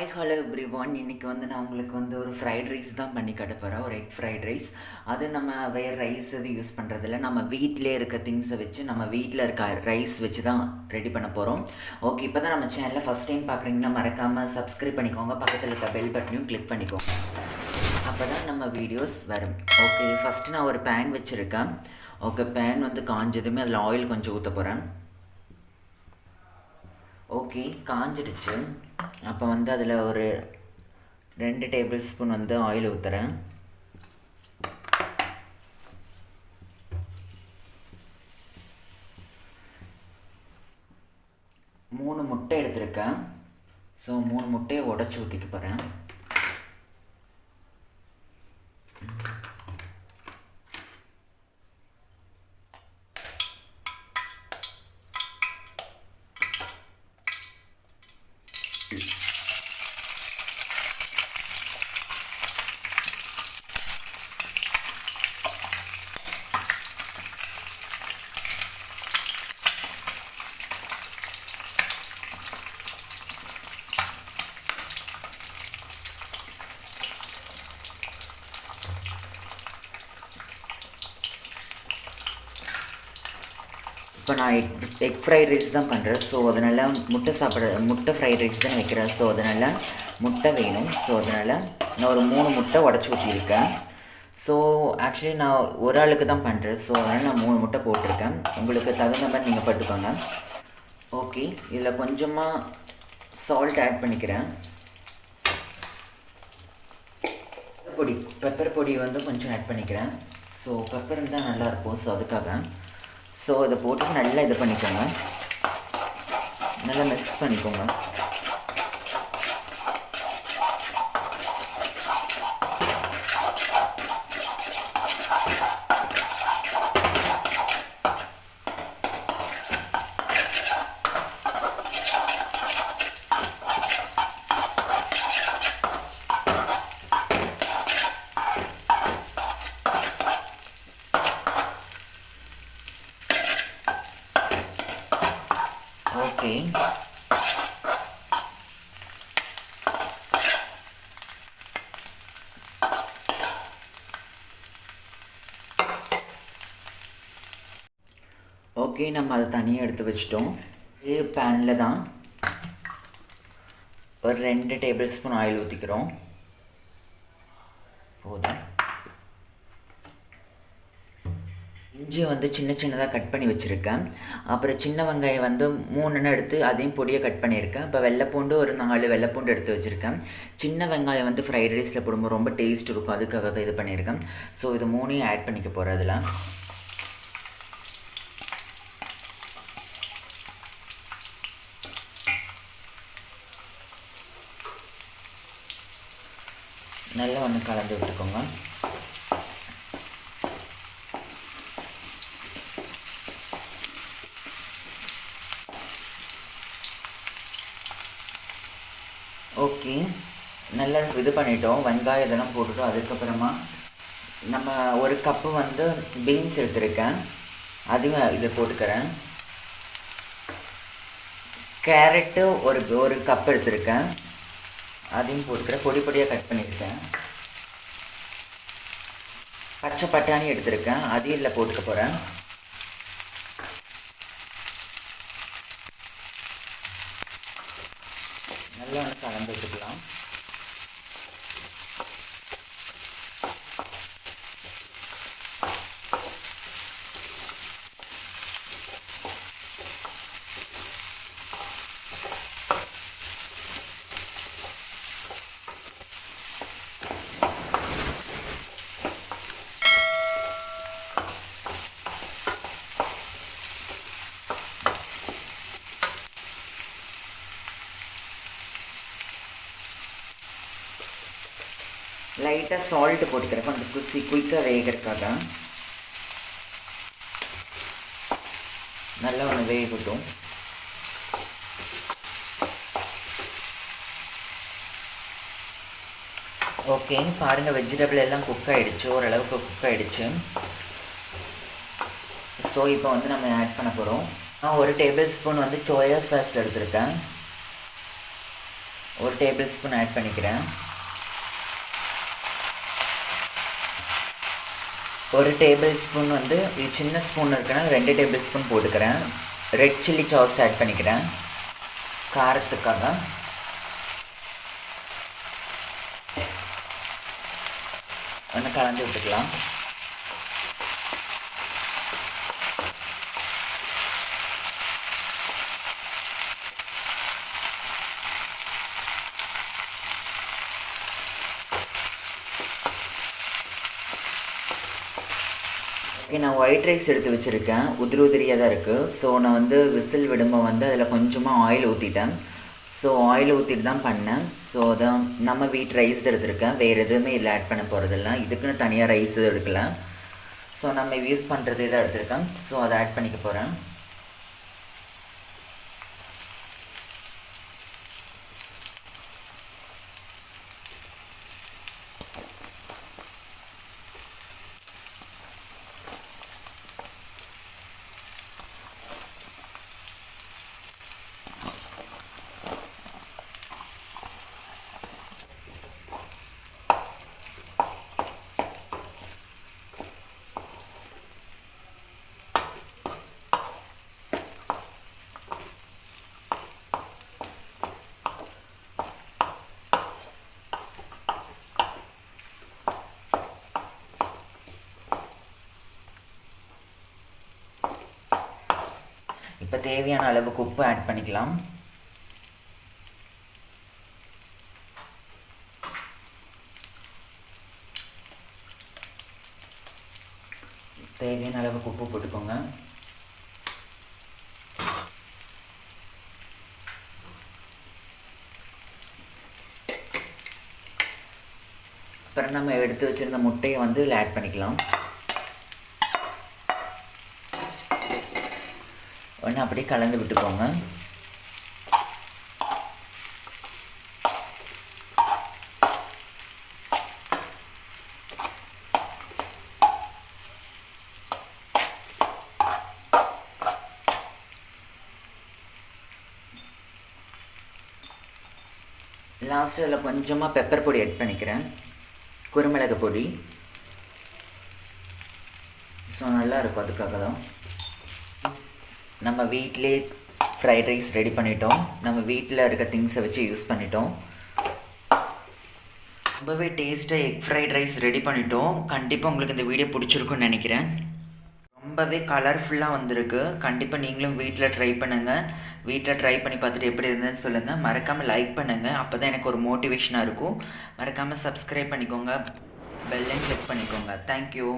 Hi hello everyone. இன்றைக்கி நான் உங்களுக்கு ஒரு ஃப்ரைட் ரைஸ் தான் பண்ணி காட்ட போகிறேன். ஒரு எக் ஃப்ரைட் ரைஸ். அது நம்ம வேறு ரைஸ் எதுவும் யூஸ் பண்ணுறதில்ல. நம்ம வீட்டிலே இருக்க திங்ஸை வச்சு நம்ம வீட்டில் இருக்க ரைஸ் வச்சு தான் ரெடி பண்ண போகிறோம். ஓகே, இப்போ தான் நம்ம சேனலில் ஃபஸ்ட் டைம் பார்க்குறீங்கன்னா மறக்காமல் சப்ஸ்கிரைப் பண்ணிக்கோங்க. பக்கத்தில் இருக்க பெல் பட்டனையும் கிளிக் பண்ணிக்கோங்க. அப்போ தான் நம்ம வீடியோஸ் வரும். ஓகே, ஃபஸ்ட்டு நான் ஒரு பேன் வச்சுருக்கேன். ஓகே, பேன் காஞ்சதுமே அதில் ஆயில் கொஞ்சம் ஊற்ற போகிறேன். ஓகே, காஞ்சிடுச்சு. அப்போ அதில் ஒரு 2 டேபிள் ஸ்பூன் ஆயில் ஊற்றுறேன். மூணு முட்டை எடுத்திருக்கேன். ஸோ 3 முட்டையை உடச்சி ஊற்றிக்க போகிறேன். இப்போ நான் எக் ஃப்ரைட் ரைஸ் தான் பண்ணுறேன். ஸோ அதனால் முட்டை ஃப்ரைட் ரைஸ் தான் வைக்கிறேன். ஸோ அதனால் முட்டை வேணும். ஸோ அதனால் நான் ஒரு 3 முட்டை உடச்சி ஊற்றியிருக்கேன். ஸோ ஆக்சுவலி நான் ஒரு ஆளுக்கு தான் பண்ணுறேன். ஸோ அதனால் நான் 3 முட்டை போட்டிருக்கேன். உங்களுக்கு தகுந்த மாதிரி நீங்கள் போட்டுக்கோங்க. ஓகே, இதில் கொஞ்சமாக சால்ட் ஆட் பண்ணிக்கிறேன். பெப்பர் பொடி கொஞ்சம் ஆட் பண்ணிக்கிறேன். ஸோ பெப்பர் இருந்தால் நல்லாயிருக்கும். ஸோ அதுக்காக ஸோ இதை போட்டு நல்லா இது பண்ணிக்கோங்க. நல்லா மிக்ஸ் பண்ணிக்கோங்க. ஓகே, ஓகே, நம்ம அதை தனியாக எடுத்து வச்சிட்டோம். இதே பேனில் தான் ஒரு 2 டேபிள் ஸ்பூன் ஆயில் ஊற்றிக்கிறோம். போதும். இஞ்சி சின்ன சின்னதாக கட் பண்ணி வச்சுருக்கேன். அப்புறம் சின்ன வெங்காயம் 3 எடுத்து அதையும் பொடியை கட் பண்ணியிருக்கேன். இப்போ வெள்ளைப்பூண்டு ஒரு 4 வெள்ளைப்பூண்டு எடுத்து வச்சுருக்கேன். சின்ன வெங்காயம் ஃப்ரைட் ரைஸில் போடும்போது ரொம்ப டேஸ்ட் இருக்கும். அதுக்காக தான் இது பண்ணியிருக்கேன். ஸோ இது 3ஐயும் ஆட் பண்ணிக்க போகிறேன். அதில் நல்லா கலந்து விட்டுக்கோங்க. ஓகே, நல்லா இது பண்ணிட்டோம். வெங்காயம் இதெல்லாம் போட்டுட்டோம். அதுக்கப்புறமா நம்ம ஒரு கப்பு பீன்ஸ் எடுத்துருக்கேன். அதையும் இதை போட்டுக்கிறேன். கேரட்டு ஒரு கப் எடுத்துருக்கேன். அதையும் போட்டுக்கிறேன். பொடி பொடியாக கட் பண்ணியிருக்கேன். பச்சை பட்டாணி எடுத்துருக்கேன். அதையும் இதில் போட்டுக்க போகிறேன். நல்லா கலந்து வச்சுக்கலாம். லைட்டாக சால்ட்டு போட்டுக்கிறேன். கொஞ்சம் குயிக்காக வேகிறதுக்காக. நல்லா வேகட்டும். ஓகே, பாருங்கள், வெஜிடபிள் எல்லாம் குக் ஆகிடுச்சு. ஓரளவுக்கு குக் ஆகிடுச்சு. ஸோ இப்போ நம்ம ஆட் பண்ண போகிறோம். நான் 1 டேபிள் ஸ்பூன் சோயா சாஸ் எடுத்துருக்கேன். 1 டேபிள் ஸ்பூன் ஆட் பண்ணிக்கிறேன். 1 டேபிள் ஸ்பூன் வந்து இது சின்ன ஸ்பூன் இருக்குன்னா 2 டேபிள் ஸ்பூன் போட்டுக்கிறேன். ரெட் சில்லி சாஸ் ஆட் பண்ணிக்கிறேன் காரத்துக்காக. ஒன்று கலந்து விட்டுக்கலாம். ஓகே, நான் ஒயிட் ரைஸ் எடுத்து வச்சுருக்கேன். உதிரியாக தான் இருக்குது. ஸோ நான் வந்து விசில் விடும்போது வந்து அதில் கொஞ்சமாக ஆயில் ஊற்றிட்டேன். ஸோ ஆயில் ஊற்றிட்டு தான் பண்ணேன். ஸோ அதான் நம்ம வீட் ரைஸ் எடுத்துருக்கேன். வேறு எதுவுமே இதில் ஆட் பண்ண போகிறதில்ல. இதுக்குன்னு தனியாக ரைஸ் எடுக்கல. ஸோ நம்ம யூஸ் பண்ணுறதே தான் எடுத்துருக்கேன். ஸோ அதை ஆட் பண்ணிக்க போகிறேன். இப்போ தேவையான அளவுக்கு உப்பு ஆட் பண்ணிக்கலாம். தேவையான அளவுக்கு உப்பு போட்டுக்கோங்க. அப்புறம் நம்ம எடுத்து வச்சுருந்த முட்டையை வந்து இதில் ஆட் பண்ணிக்கலாம். ஒன்று அப்படியே கலந்து விட்டுக்கோங்க. லாஸ்ட் அதில் கொஞ்சமாக பெப்பர் பொடி ஆட் பண்ணிக்கிறேன், குருமிளகு பொடி. ஸோ நல்லாயிருக்கும், அதுக்காக தான். நம்ம வீட்டிலே ஃப்ரைட் ரைஸ் ரெடி பண்ணிட்டோம். நம்ம வீட்டில் இருக்க திங்ஸை வச்சு யூஸ் பண்ணிட்டோம். ரொம்பவே டேஸ்ட்டாக எக் ஃப்ரைட் ரைஸ் ரெடி பண்ணிட்டோம். கண்டிப்பாக உங்களுக்கு இந்த வீடியோ பிடிச்சிருக்குன்னு நினைக்கிறேன். ரொம்பவே கலர்ஃபுல்லாக வந்திருக்கு. கண்டிப்பாக நீங்களும் வீட்டில் ட்ரை பண்ணுங்கள். வீட்டில் ட்ரை பண்ணி பார்த்துட்டு எப்படி இருந்ததுன்னு சொல்லுங்கள். மறக்காமல் லைக் பண்ணுங்கள், அப்போ தான் எனக்கு ஒரு மோட்டிவேஷனாக இருக்கும். மறக்காமல் சப்ஸ்கிரைப் பண்ணிக்கோங்க, பெல்லையும் கிளிக் பண்ணிக்கோங்க. தேங்க்யூ.